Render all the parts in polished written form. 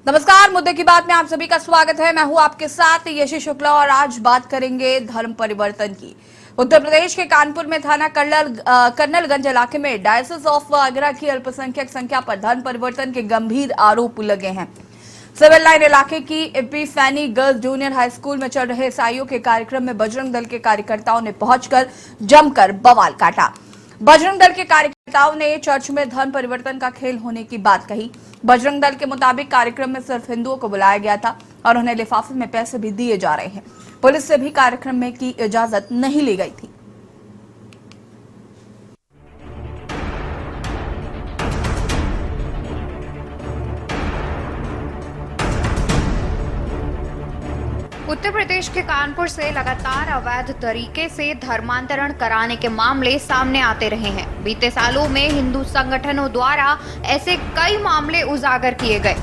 नमस्कार, मुद्दे की बात में आप सभी का स्वागत है। मैं हूं आपके साथ यशी शुक्ला और आज बात करेंगे धर्म परिवर्तन की। उत्तर प्रदेश के कानपुर में थाना कर्नलगंज इलाके में डायसिस ऑफ आगरा की अल्पसंख्यक संख्या पर धर्म परिवर्तन के गंभीर आरोप लगे हैं। सिविल लाइन इलाके की एपिफैनी गर्ल्स जूनियर हाई स्कूल में चल रहे ईसाइयों के कार्यक्रम में बजरंग दल के कार्यकर्ताओं ने पहुंचकर जमकर बवाल काटा। बजरंग दल के कार्यकर्ताओं ने चर्च में धर्म परिवर्तन का खेल होने की बात कही। बजरंग दल के मुताबिक कार्यक्रम में सिर्फ हिंदुओं को बुलाया गया था और उन्हें लिफाफे में पैसे भी दिए जा रहे हैं। पुलिस से भी कार्यक्रम में की इजाजत नहीं ली गई थी। उत्तर प्रदेश के कानपुर से लगातार अवैध तरीके से धर्मांतरण कराने के मामले सामने आते रहे हैं। बीते सालों में हिंदू संगठनों द्वारा ऐसे कई मामले उजागर किए गए,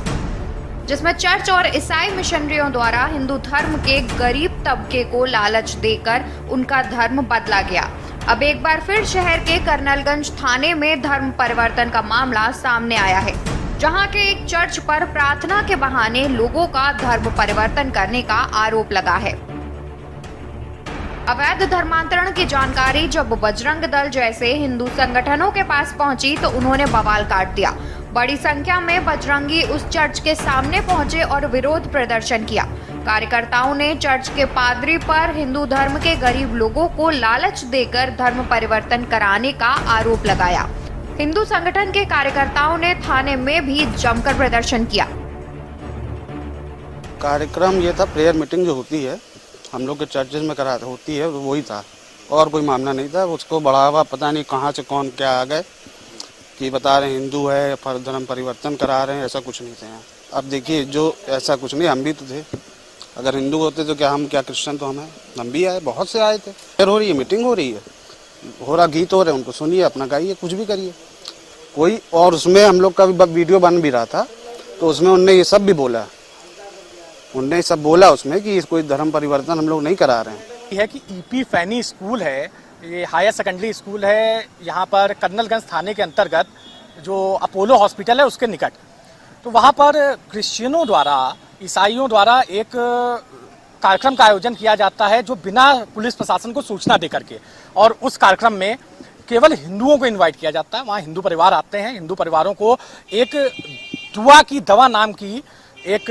जिसमें चर्च और ईसाई मिशनरियों द्वारा हिंदू धर्म के गरीब तबके को लालच देकर उनका धर्म बदला गया। अब एक बार फिर शहर के कर्नलगंज थाने में धर्म परिवर्तन का मामला सामने आया है, जहां के एक चर्च पर प्रार्थना के बहाने लोगों का धर्म परिवर्तन करने का आरोप लगा है। अवैध धर्मांतरण की जानकारी जब बजरंग दल जैसे हिंदू संगठनों के पास पहुंची तो उन्होंने बवाल काट दिया। बड़ी संख्या में बजरंगी उस चर्च के सामने पहुंचे और विरोध प्रदर्शन किया। कार्यकर्ताओं ने चर्च के पादरी पर हिंदू धर्म के गरीब लोगों को लालच देकर धर्म परिवर्तन कराने का आरोप लगाया। हिंदू संगठन के कार्यकर्ताओं ने थाने में भी जमकर प्रदर्शन किया। कार्यक्रम ये था, प्रेयर मीटिंग जो होती है हम लोग के चर्चेज में करा होती है, वही था और कोई मामला नहीं था। उसको बढ़ावा पता नहीं कहाँ से कौन क्या आ गए कि बता रहे हैं हिंदू है, धर्म परिवर्तन करा रहे हैं, ऐसा कुछ नहीं था यहाँ। अब देखिए, जो ऐसा कुछ नहीं, हम भी तो थे। अगर हिंदू होते तो क्या हम क्या क्रिश्चियन तो हम भी आए, बहुत से आए थे। प्रेयर हो रही है, मीटिंग हो रही है, हो रहा गीत हो रहे हैं, उनको सुनिए, अपना गाइए, कुछ भी करिए कोई। और उसमें हम लोग का भी वीडियो बन भी रहा था, तो उसमें उनने ये सब भी बोला, उनने सब बोला उसमें कि कोई धर्म परिवर्तन हम लोग नहीं करा रहे हैं। यह है कि एपिफैनी स्कूल है, ये हायर सेकेंडरी स्कूल है, यहाँ पर कर्नलगंज थाने के अंतर्गत जो अपोलो हॉस्पिटल है उसके निकट। तो वहाँ पर क्रिश्चियनों द्वारा, ईसाइयों द्वारा एक कार्यक्रम का आयोजन किया जाता है, जो बिना पुलिस प्रशासन को सूचना दे करके, और उस कार्यक्रम में केवल हिंदुओं को इनवाइट किया जाता है। वहाँ हिंदू परिवार आते हैं, हिंदू परिवारों को एक दुआ की दवा नाम की एक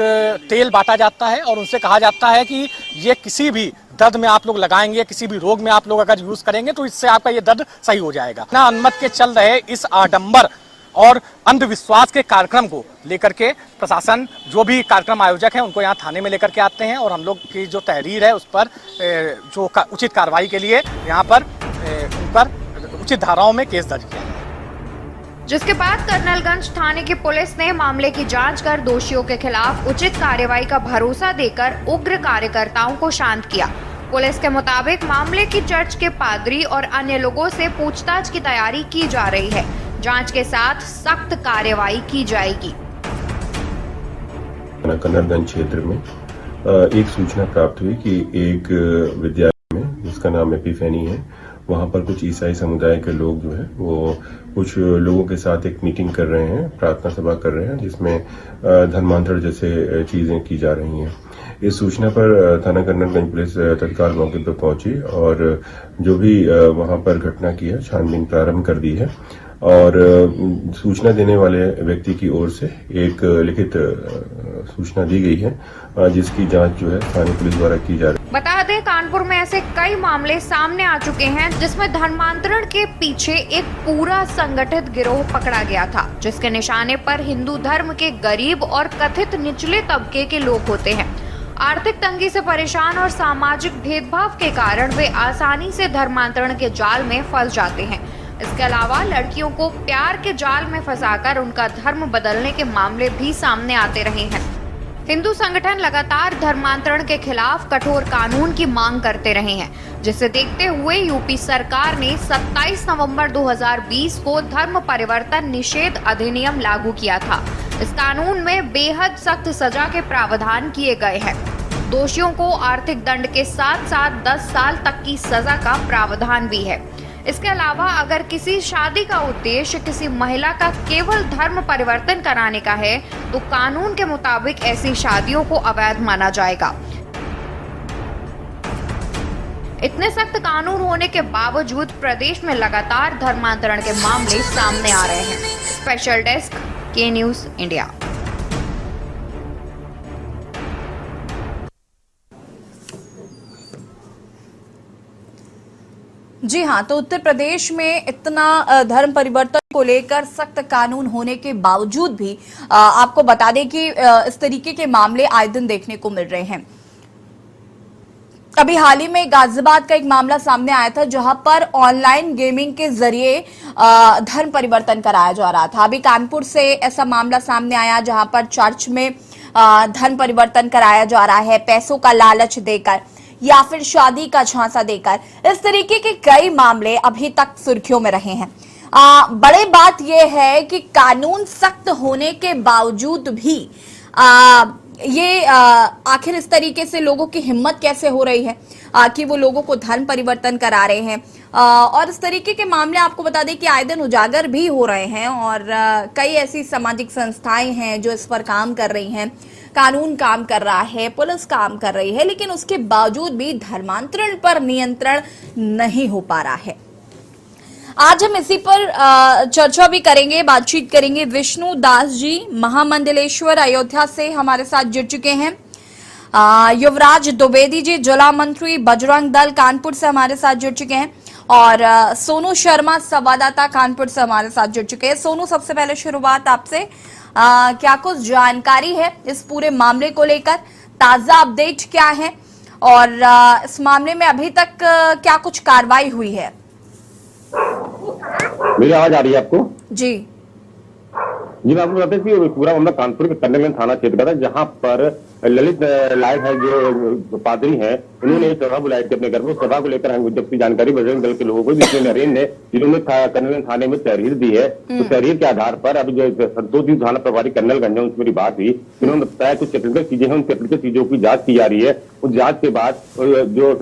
तेल बांटा जाता है और उनसे कहा जाता है कि ये किसी भी दर्द में आप लोग लगाएंगे, किसी भी रोग में आप लोग अगर यूज करेंगे तो इससे आपका ये दर्द सही हो जाएगा। ना अनुमति के चल रहे इस आडंबर और अंधविश्वास के कार्यक्रम को लेकर के प्रशासन, जो भी कार्यक्रम आयोजक हैं, उनको यहाँ थाने में लेकर के आते हैं और हम लोग की जो तहरीर है उस पर जो उचित कार्रवाई के लिए यहाँ पर उन पर उचित धाराओं में केस दर्ज किया। जिसके बाद कर्नलगंज थाने की पुलिस ने मामले की जांच कर दोषियों के खिलाफ उचित कार्रवाई का भरोसा देकर उग्र कार्यकर्ताओं को शांत किया। पुलिस के मुताबिक मामले की चर्च के पादरी और अन्य लोगों से पूछताछ की तैयारी की जा रही है। जांच के साथ सख्त कार्रवाई की जाएगी। कर्नलगंज क्षेत्र में एक सूचना प्राप्त हुई कि एक विद्यालय में, जिसका नाम एपिफैनी है, वहाँ पर कुछ ईसाई समुदाय के लोग जो है वो कुछ लोगों के साथ एक मीटिंग कर रहे हैं, प्रार्थना सभा कर रहे हैं, जिसमें धर्मांतरण जैसे चीजें की जा रही हैं। इस सूचना पर थाना कर्नलगंज पुलिस तत्काल मौके पर पहुंची और जो भी वहां पर घटना की है छानबीन प्रारंभ कर दी है और सूचना देने वाले व्यक्ति की ओर से एक लिखित सूचना दी गई है, जिसकी जांच जो है स्थानीय पुलिस द्वारा की जा रही है। बता दें, कानपुर में ऐसे कई मामले सामने आ चुके हैं जिसमें धर्मांतरण के पीछे एक पूरा संगठित गिरोह पकड़ा गया था, जिसके निशाने पर हिंदू धर्म के गरीब और कथित निचले तबके के लोग होते हैं। आर्थिक तंगी से परेशान और सामाजिक भेदभाव के कारण वे आसानी से धर्मांतरण के जाल में फंस जाते हैं। इसके अलावा लड़कियों को प्यार के जाल में फंसाकर उनका धर्म बदलने के मामले भी सामने आते रहे हैं। हिंदू संगठन लगातार धर्मांतरण के खिलाफ कठोर कानून की मांग करते रहे हैं, जिसे देखते हुए यूपी सरकार ने 27 नवंबर 2020 को धर्म परिवर्तन निषेध अधिनियम लागू किया था। इस कानून में बेहद सख्त सजा के प्रावधान किए गए हैं। दोषियों को आर्थिक दंड के साथ साथ 10 साल तक की सजा का प्रावधान भी है। इसके अलावा अगर किसी शादी का उद्देश्य किसी महिला का केवल धर्म परिवर्तन कराने का है तो कानून के मुताबिक ऐसी शादियों को अवैध माना जाएगा। इतने सख्त कानून होने के बावजूद प्रदेश में लगातार धर्मांतरण के मामले सामने आ रहे हैं। स्पेशल डेस्क, के न्यूज़ इंडिया। जी हाँ, तो उत्तर प्रदेश में इतना धर्म परिवर्तन को लेकर सख्त कानून होने के बावजूद भी आपको बता दें कि इस तरीके के मामले आए दिन देखने को मिल रहे हैं। अभी हाल ही में गाजियाबाद का एक मामला सामने आया था जहां पर ऑनलाइन गेमिंग के जरिए धर्म परिवर्तन कराया जा रहा था। अभी कानपुर से ऐसा मामला सामने आया जहां पर चर्च में धर्म परिवर्तन कराया जा रहा है, पैसों का लालच देकर या फिर शादी का झांसा देकर। इस तरीके के कई मामले अभी तक सुर्खियों में रहे हैं। बड़ी बात यह है कि कानून सख्त होने के बावजूद भी ये आखिर इस तरीके से लोगों की हिम्मत कैसे हो रही है कि वो लोगों को धर्म परिवर्तन करा रहे हैं। और इस तरीके के मामले आपको बता दें कि आए दिन उजागर भी हो रहे हैं और कई ऐसी सामाजिक संस्थाएं हैं जो इस पर काम कर रही हैं। कानून काम कर रहा है, पुलिस काम कर रही है, लेकिन उसके बावजूद भी धर्मांतरण पर नियंत्रण नहीं हो पा रहा है। आज हम इसी पर चर्चा भी करेंगे, बातचीत करेंगे। विष्णु दास जी महामंडलेश्वर अयोध्या से हमारे साथ जुड़ चुके हैं। युवराज द्विवेदी जी जिला मंत्री बजरंग दल कानपुर से हमारे साथ जुड़ चुके हैं और सोनू शर्मा संवाददाता कानपुर से हमारे साथ जुड़ चुके हैं। सोनू, सबसे पहले शुरुआत आपसे, क्या कुछ जानकारी है इस पूरे मामले को लेकर? ताजा अपडेट क्या है और इस मामले में अभी तक क्या कुछ कार्रवाई हुई है? मेरी आवाज आ रही है आपको? जी मैं आपको बताते कि पूरा मामला कानपुर के कर्नलगंज थाना क्षेत्र का था, जहां पर ललित लायक है जो पादरी हैं, उन्होंने एक सभा बुलाई थी अपने घर में। उस सभा को लेकर हम जबकि जानकारी बजरंग दल के लोगों को, जिसमें नरेंद्र ने जिन्होंने कर्नलगंज थाने में तहरीर दी है, तो तहरीर के आधार पर अभी जो संतोष थाना प्रभारी कर्नलगंज है उनसे मेरी बात हुई। उन्होंने बताया कुछ टेक्निकल चीजें हैं, उन टेक्निकल चीजों की जांच की जा रही है। उस जांच के बाद जो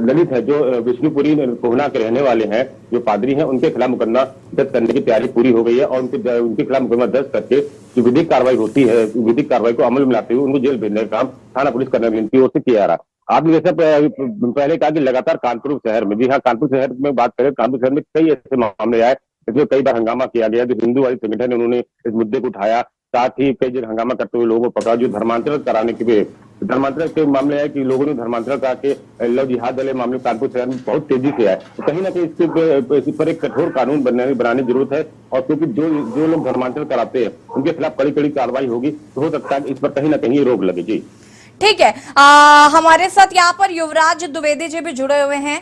ललित है, जो विष्णुपुरी कोहना के रहने वाले हैं, जो पादरी हैं, उनके खिलाफ मुकदमा दर्ज करने की तैयारी पूरी हो गई है और उनके खिलाफ मुकदमा दर्ज करके जो विधिक कार्रवाई होती है, विधिक कार्रवाई को अमल में लाते हुए उनको जेल भेजने का काम थाना पुलिस कर्नलगंज की ओर से किया जा रहा। आपने जैसे पहले कहा कि लगातार कानपुर शहर में, जी हाँ, कानपुर शहर में बात करें, कानपुर शहर में कई ऐसे मामले आए जिसमें कई बार हंगामा किया गया। जो हिंदूवादी संगठन है उन्होंने इस मुद्दे को उठाया, साथ ही कई जगह हंगामा करते हुए लोगों को पकड़ा। जो धर्मांतरण कराने के धर्मांतरण के मामले है कि लोगों ने धर्मांतरण करा के लव जिहाद वाले मामले कानपुर शहर में बहुत तेजी से आए, तो कहीं ना कहीं इस पर एक कठोर कानून बनाने की जरूरत है। और क्योंकि जो लोग धर्मांतरण कराते हैं उनके खिलाफ कड़ी कड़ी कार्रवाई होगी, तो हो सकता है इस पर कहीं ना कहीं रोक लगे। जी ठीक है। हमारे साथ यहाँ पर युवराज द्विवेदी जी भी जुड़े हुए हैं,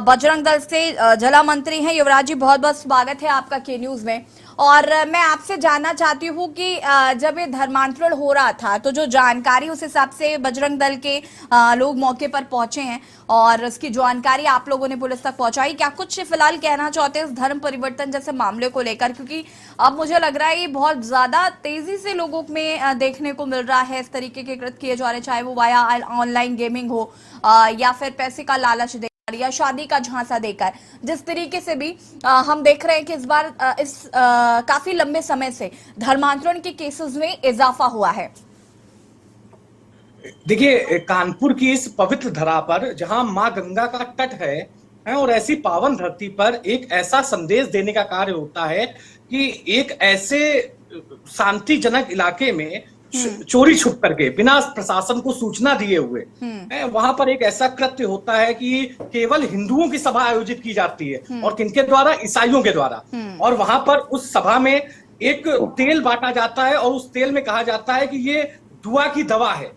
बजरंग दल से जिला मंत्री हैं। युवराज जी, बहुत बहुत स्वागत है आपका के न्यूज में। और मैं आपसे जानना चाहती हूँ कि जब ये धर्मांतरण हो रहा था तो जो जानकारी उस हिसाब से बजरंग दल के लोग मौके पर पहुंचे हैं और उसकी जानकारी आप लोगों ने पुलिस तक पहुंचाई, क्या कुछ फिलहाल कहना चाहते हैं इस धर्म परिवर्तन जैसे मामले को लेकर? क्योंकि अब मुझे लग रहा है ये बहुत ज्यादा तेजी से लोगों में देखने को मिल रहा है, इस तरीके के कृत्य किए जा रहे, चाहे वो वाया ऑनलाइन गेमिंग हो या फिर पैसे का लालच या शादी का झांसा देकर। जिस तरीके से भी हम देख रहे हैं कि इस बार काफी लंबे समय से धर्मांतरण के केसेस में इजाफा हुआ है। देखिए, कानपुर की इस पवित्र धरा पर जहां मां गंगा का तट है और ऐसी पावन धरती पर एक ऐसा संदेश देने का कार्य होता है कि एक ऐसे शांतिजनक इलाके में चोरी छुप करके बिना प्रशासन को सूचना दिए हुए वहां पर एक ऐसा कृत्य होता है कि केवल हिंदुओं की सभा आयोजित की जाती है और किनके द्वारा? ईसाइयों के द्वारा। और वहां पर उस सभा में एक तेल बांटा जाता है और उस तेल में कहा जाता है कि ये दुआ की दवा है।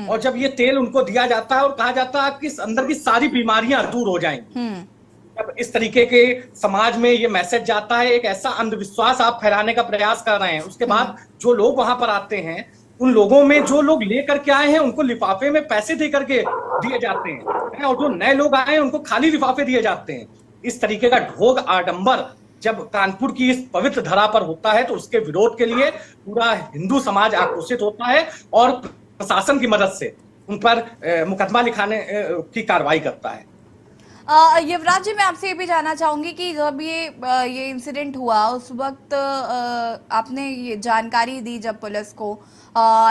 और जब ये तेल उनको दिया जाता है और कहा जाता है कि अंदर की सारी बीमारियां दूर हो जाएंगी। जब इस तरीके के समाज में ये मैसेज जाता है, एक ऐसा अंधविश्वास आप फैलाने का प्रयास कर रहे हैं, उसके बाद जो लोग वहां पर आते हैं, उन लोगों में जो लोग लेकर के आए हैं उनको लिफाफे में पैसे दे करके दिए जाते हैं और जो नए लोग आए हैं उनको खाली लिफाफे दिए जाते हैं। इस तरीके का ढोंग आडंबर जब कानपुर की इस पवित्र धरा पर होता है तो उसके विरोध के लिए पूरा हिंदू समाज आक्रोशित होता है और प्रशासन की मदद से उन पर मुकदमा लिखाने की कार्रवाई करता है। युवराज जी, मैं आपसे ये भी जानना चाहूंगी कि जब ये इंसिडेंट हुआ उस वक्त आपने ये जानकारी दी जब पुलिस को,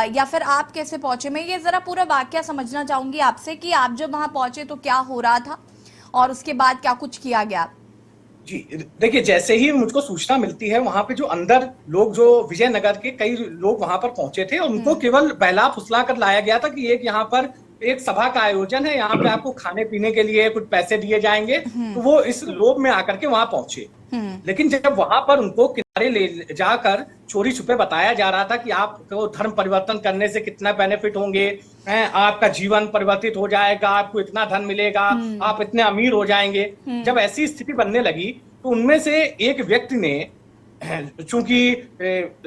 या फिर आप कैसे पहुंचे? मैं ये जरा पूरा वाकया समझना चाहूंगी आपसे कि आप जब वहां पहुंचे तो क्या हो रहा था और उसके बाद क्या कुछ किया गया। जी देखिए, जैसे ही मुझको सूचना मिलती है, वहां पे जो अंदर लोग, जो विजयनगर के कई लोग वहां पर पहुंचे थे, और उनको केवल बहला फुसला कर लाया गया था कि एक यहाँ पर एक सभा का आयोजन है, यहाँ पे आपको खाने पीने के लिए कुछ पैसे दिए जाएंगे। तो वो इस लोभ में आकर के वहां पहुंचे। लेकिन जब वहां पर उनको किनारे ले जाकर चोरी छुपे बताया जा रहा था कि आपको धर्म परिवर्तन करने से कितना बेनिफिट होंगे, आपका जीवन परिवर्तित हो जाएगा, आपको इतना धन मिलेगा, आप इतने अमीर हो जाएंगे। जब ऐसी स्थिति बनने लगी तो उनमें से एक व्यक्ति ने, चूंकि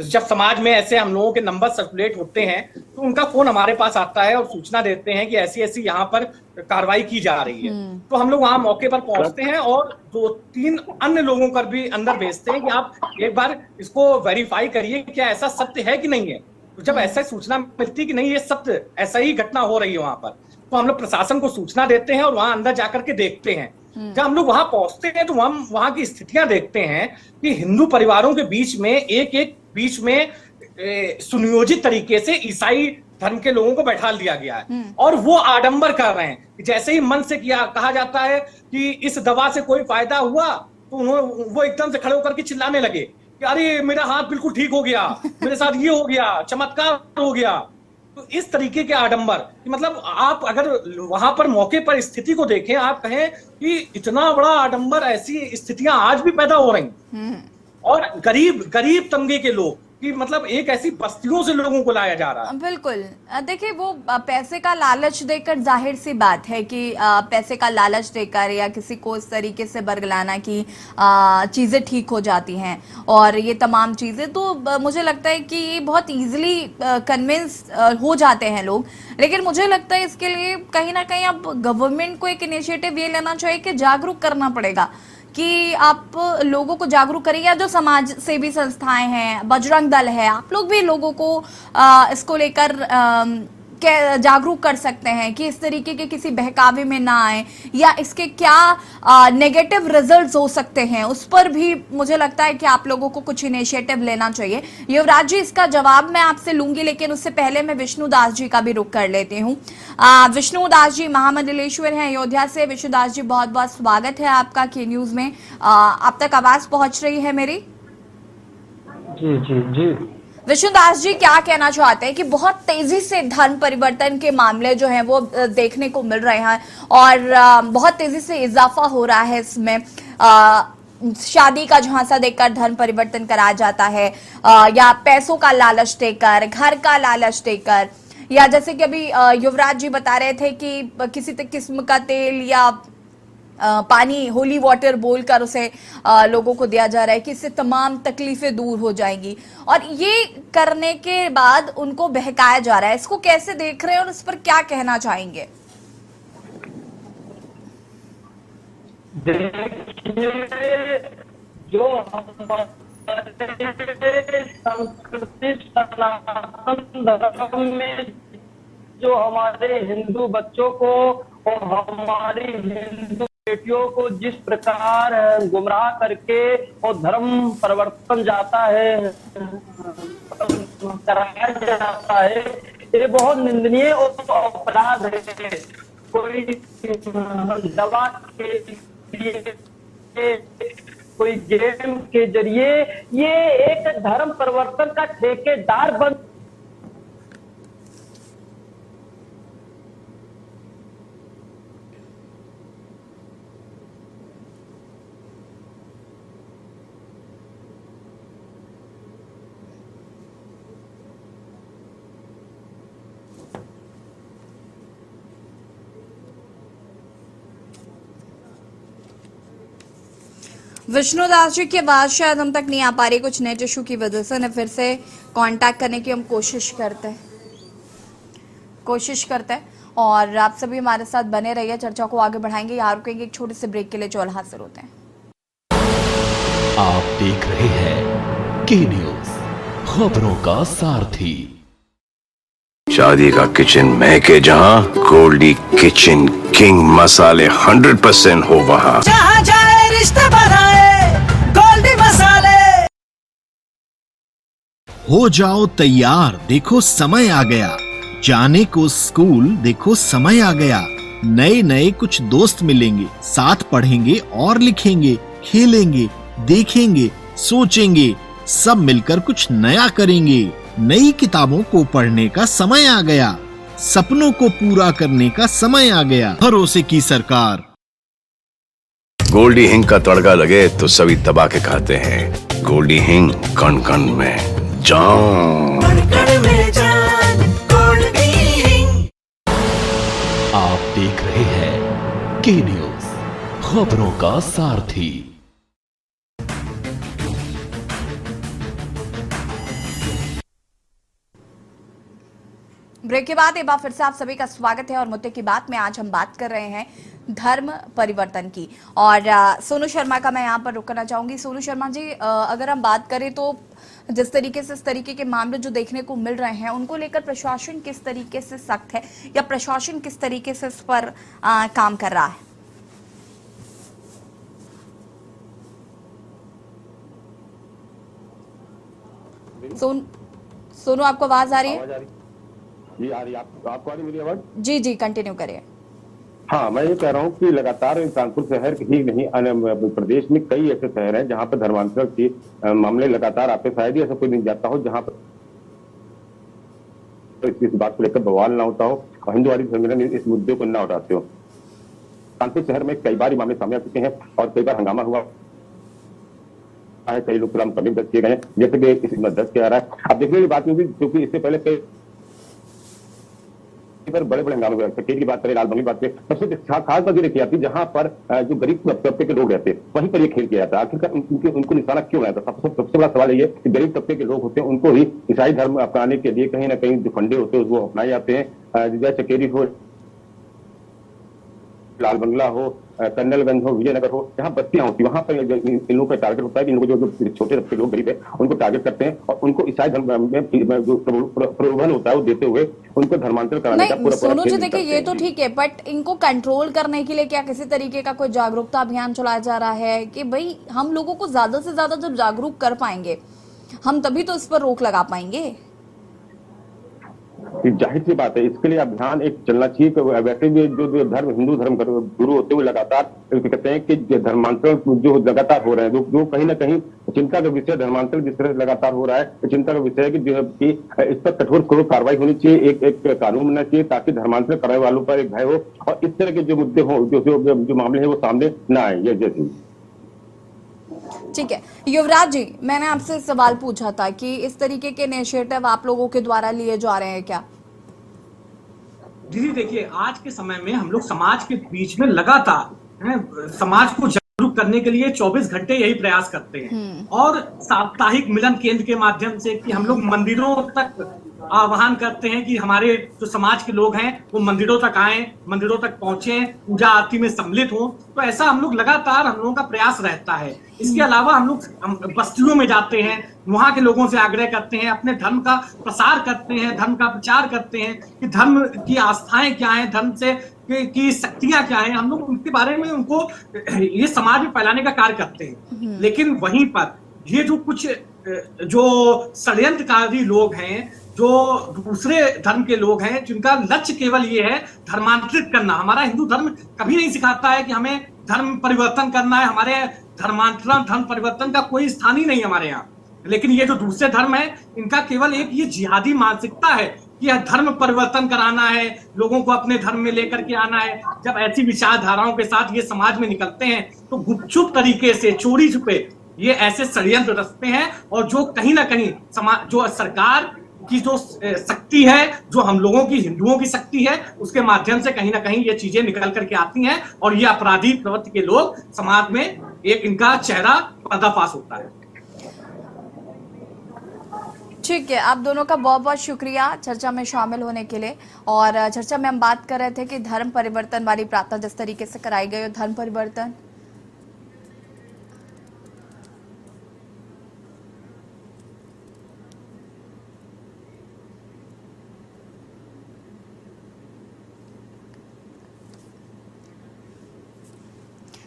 जब समाज में ऐसे हम लोगों के नंबर सर्कुलेट होते हैं तो उनका फोन हमारे पास आता है और सूचना देते हैं कि ऐसी ऐसी यहाँ पर कार्रवाई की जा रही है। तो हम लोग वहां मौके पर पहुंचते हैं और 2-3 अन्य लोगों पर भी अंदर भेजते हैं कि आप एक बार इसको वेरीफाई करिए, क्या ऐसा सत्य है कि नहीं है। तो जब ऐसा सूचना मिलती कि नहीं ये सत्य, ऐसा ही घटना हो रही है वहां पर, तो हम लोग प्रशासन को सूचना देते हैं और वहां अंदर जाकर के देखते हैं। जब हम लोग वहां पहुंचते हैं तो हम वहां की स्थितियां देखते हैं कि हिंदू परिवारों के बीच में एक बीच में सुनियोजित तरीके से ईसाई धर्म के लोगों को बैठा दिया गया है और वो आडंबर कर रहे हैं। जैसे ही मन से कहा जाता है कि इस दवा से कोई फायदा हुआ तो वो एकदम से खड़े होकर के चिल्लाने लगे कि अरे मेरा हाथ बिल्कुल ठीक हो गया, मेरे साथ ये हो गया, चमत्कार हो गया। तो इस तरीके के आडंबर, मतलब आप अगर वहां पर मौके पर स्थिति को देखें, आप कहें कि इतना बड़ा आडंबर, ऐसी स्थितियां आज भी पैदा हो रही और गरीब तबके के लोग कि मतलब एक ऐसी बस्तियों से लोगों को लाया जा रहा है। बिल्कुल, देखिए वो पैसे का लालच देकर, जाहिर सी बात है कि पैसे का लालच देकर या किसी को इस तरीके से बरगलाना कि चीज़ें ठीक हो जाती हैं और ये तमाम चीज़ें, तो मुझे लगता है कि ये बहुत इजीली कन्विंस हो जाते हैं लोग। लेकिन मुझे लगता है इसके लिए कहीं ना कहीं अब गवर्नमेंट को एक इनिशिएटिव ये लेना चाहिए कि जागरूक करना पड़ेगा कि आप लोगों को जागरूक करिए, या जो समाज सेवी संस्थाएं हैं, बजरंग दल है, आप लोग भी लोगों को इसको लेकर जागरूक कर सकते हैं कि इस तरीके के किसी बहकावे में ना आए, या इसके क्या नेगेटिव रिजल्ट्स हो सकते हैं, उस पर भी मुझे लगता है कि आप लोगों को कुछ इनिशिएटिव लेना चाहिए। युवराज जी, इसका जवाब मैं आपसे लूंगी, लेकिन उससे पहले मैं विष्णु दास जी का भी रुख कर लेती हूँ। विष्णु दास जी महामंडलेश्वर हैं अयोध्या से। विष्णु दास जी, बहुत बहुत स्वागत है आपका के न्यूज में। आप तक आवाज पहुंच रही है मेरी? जी जी जी। विष्णुदास जी, क्या कहना चाहते हैं कि बहुत तेजी से धर्म परिवर्तन के मामले जो हैं वो देखने को मिल रहे हैं और बहुत तेजी से इजाफा हो रहा है इसमें। शादी का झांसा देकर धर्म परिवर्तन कराया जाता है, या पैसों का लालच देकर, घर का लालच देकर, या जैसे कि अभी युवराज जी बता रहे थे कि किसी किस्म का तेल या पानी, होली वाटर बोलकर उसे लोगों को दिया जा रहा है कि इससे तमाम तकलीफें दूर हो जाएंगी, और ये करने के बाद उनको बहकाया जा रहा है। इसको कैसे देख रहे हैं और इस पर क्या कहना चाहेंगे? देखिए, जो संस्कृति सनातन धर्म में जो हमारे हिंदू बच्चों को और हमारी हिंदू बेटियों को जिस प्रकार गुमराह करके और धर्म परिवर्तन कराया जाता है, ये बहुत निंदनीय और अपराध है। कोई दवा के लिए, कोई गेम के जरिए ये एक धर्म परिवर्तन का ठेकेदार बन विष्णुदास जी की आवाज शायद हम तक नहीं आ पा रही, कुछ नेट इशू की वजह से। फिर से कांटेक्ट करने की हम कोशिश करते हैं और आप सभी हमारे साथ बने रहिए, चर्चा को आगे बढ़ाएंगे। यहाँ रुकेंगे एक छोटे से ब्रेक के लिए, जो हासिल होते हैं। आप देख रहे हैं के न्यूज, खबरों का सारथी। शादी का किचन महके जहां, गोल्डी किचन किंग मसाले 100% हो वहां। जहाँ जाए रिश्ते बनाए गोल्डी मसाले। हो जाओ तैयार, देखो समय आ गया। जाने को स्कूल, देखो समय आ गया। नए नए कुछ दोस्त मिलेंगे, साथ पढ़ेंगे और लिखेंगे, खेलेंगे, देखेंगे, सोचेंगे, सब मिलकर कुछ नया करेंगे। नई किताबों को पढ़ने का समय आ गया, सपनों को पूरा करने का समय आ गया। भरोसे की सरकार। गोल्डी हिंग का तड़का लगे तो सभी दबा के खाते हैं। गोल्डी हिंग, कण कण में जान। कण में जान गोल्डी हिंग। आप देख रहे हैं के न्यूज, खबरों का सारथी। ब्रेक के बाद एक बार फिर से आप सभी का स्वागत है और मुद्दे की बात में आज हम बात कर रहे हैं धर्म परिवर्तन की। और सोनू शर्मा का मैं यहाँ पर रुकना चाहूंगी। सोनू शर्मा जी, अगर हम बात करें तो जिस तरीके से इस तरीके के मामले जो देखने को मिल रहे हैं, उनको लेकर प्रशासन किस तरीके से सख्त है या प्रशासन किस तरीके से इस पर काम कर रहा है? सोनू, आपको आवाज आ रही है? जी आ रही है। आपको आ रही मेरी आवाज? जी जी, कंटिन्यू करिए। हाँ, मैं ये कह रहा हूँ कि लगातार कानपुर शहर ही नहीं, प्रदेश में कई ऐसे शहर हैं जहाँ पर धर्मांतरण के मामले लगातार आते। शायद ही ऐसा कोई नहीं जाता हो जहाँ पर इस बात को लेकर बवाल ना होता हो और हिंदुवादी सम्मेलन इस मुद्दे को ना उठाते हो। कानपुर शहर में कई बार मामले सामने आ चुके हैं और कई बार हंगामा हुआ है, कई लोग मुकदमे दर्ज किए गए हैं, जैसे कि इसमें दर्ज किया जा रहा है। अब देखने की बात होगी क्योंकि इससे पहले कई पर बड़े बड़े हंगामे हुए। केरल की बात करें, लाल बंगले की बात करें, सबसे खास बात ये किया थी जहां पर जो गरीब तबके के लोग रहते हैं वहीं पर ये खेल किया जाता है। आखिरकार उनको निशाना क्यों आया था? सबसे बड़ा सवाल ये कि गरीब तबके के लोग होते हैं, उनको ही ईसाई धर्म अपनाने के लिए कहीं ना कहीं जो फंडे होते हैं वो अपनाए जाते हैं। जैसे चकेरी हो, लाल बंगला हो, कर्नलगंज हो, विजयनगर हो, जहाँ बस्तियां होती है वहां पर इन लोगों का टारगेट होता है कि इन लोगों जो छोटे तबके लोग गरीब है उनको टारगेट करते हैं और उनको ईसाई धर्म में जो प्रलोभन होता है वो देते हुए उनको धर्मांतरण कराने का पूरा सोनू जी, देखिए ये तो ठीक है, बट इनको कंट्रोल करने के लिए क्या किसी तरीके का कोई जागरूकता अभियान चलाया जा रहा है कि भाई हम लोगों को ज्यादा से ज्यादा जब जागरूक कर पाएंगे हम तभी तो इस पर रोक लगा पाएंगे? जाहिर सी बात है, इसके लिए अभियान एक चलना चाहिए। वैसे भी जो धर्म, हिंदू धर्म गुरु होते हुए लगातार कहते हैं कि धर्मांतरण जो लगातार हो रहे हैं, जो कहीं ना कहीं चिंता का विषय, धर्मांतरण जिस तरह से लगातार हो रहा है, चिंता का विषय है कि जो है कि इस पर कठोर कार्रवाई होनी चाहिए, एक कानून बनना चाहिए ताकि धर्मांतरण करने वालों पर एक भय हो और इस तरह के जो मुद्दे हो, जो मामले हैं वो सामने ना आए। ये जैसे ठीक है युवराज जी, मैंने आपसे सवाल पूछा था कि इस तरीके के इनिशिएटिव आप लोगों के द्वारा लिए जा रहे हैं क्या? दीदी देखिए, आज के समय में हम लोग समाज के बीच में लगातार समाज को जागरूक करने के लिए 24 घंटे यही प्रयास करते हैं और साप्ताहिक मिलन केंद्र के माध्यम से कि हम लोग मंदिरों तक आह्वान करते हैं कि हमारे जो समाज के लोग हैं वो मंदिरों तक आए, मंदिरों तक पहुंचे, पूजा आरती में सम्मिलित हो। तो ऐसा हम लोग लगातार हम लोगों का प्रयास रहता है। इसके अलावा हम लोग बस्तियों में जाते हैं, वहां के लोगों से आग्रह करते हैं, अपने धर्म का प्रसार करते हैं, धर्म का प्रचार करते हैं कि धर्म की आस्थाएं क्या हैं, धर्म से की शक्तियां क्या हैं, हम लोग उनके बारे में उनको ये समाज में फैलाने का कार्य करते हैं। लेकिन वहीं पर ये जो कुछ जो षड्यंत्रकारी लोग हैं, जो दूसरे धर्म के लोग हैं, जिनका लक्ष्य केवल ये है धर्मांतरित करना। हमारा हिंदू धर्म कभी नहीं सिखाता है कि हमें धर्म परिवर्तन करना है, हमारे धर्मांतरण, धर्म परिवर्तन का कोई स्थान ही नहीं हमारे यहाँ। लेकिन ये जो दूसरे धर्म है, इनका केवल एक ये जिहादी मानसिकता है कि यह धर्म परिवर्तन कराना है, लोगों को अपने धर्म में लेकर के आना है। जब ऐसी विचारधाराओं के साथ ये समाज में निकलते हैं तो गुपचुप तरीके से, चोरी छुपे ये ऐसे षड्यंत्र रचते हैं और जो कहीं ना कहीं समाज, जो सरकार की जो शक्ति है, जो हम लोगों की, हिंदुओं की शक्ति है, उसके माध्यम से कहीं ना कहीं ये चीजें निकल करके आती हैं और ये अपराधी प्रवृत्ति के लोग समाज में एक इनका चेहरा पर्दाफाश होता है। ठीक है, आप दोनों का बहुत बहुत शुक्रिया चर्चा में शामिल होने के लिए। और चर्चा में हम बात कर रहे थे कि धर्म परिवर्तन वाली प्रार्थना जिस तरीके से कराई गई, धर्म परिवर्तन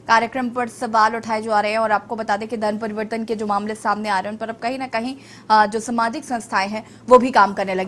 कार्यक्रम पर सवाल उठाए जा रहे हैं। और आपको बता दें कि धर्म परिवर्तन के जो मामले सामने आ रहे हैं उन पर अब कहीं ना कहीं जो सामाजिक संस्थाएं हैं वो भी काम करने लगी।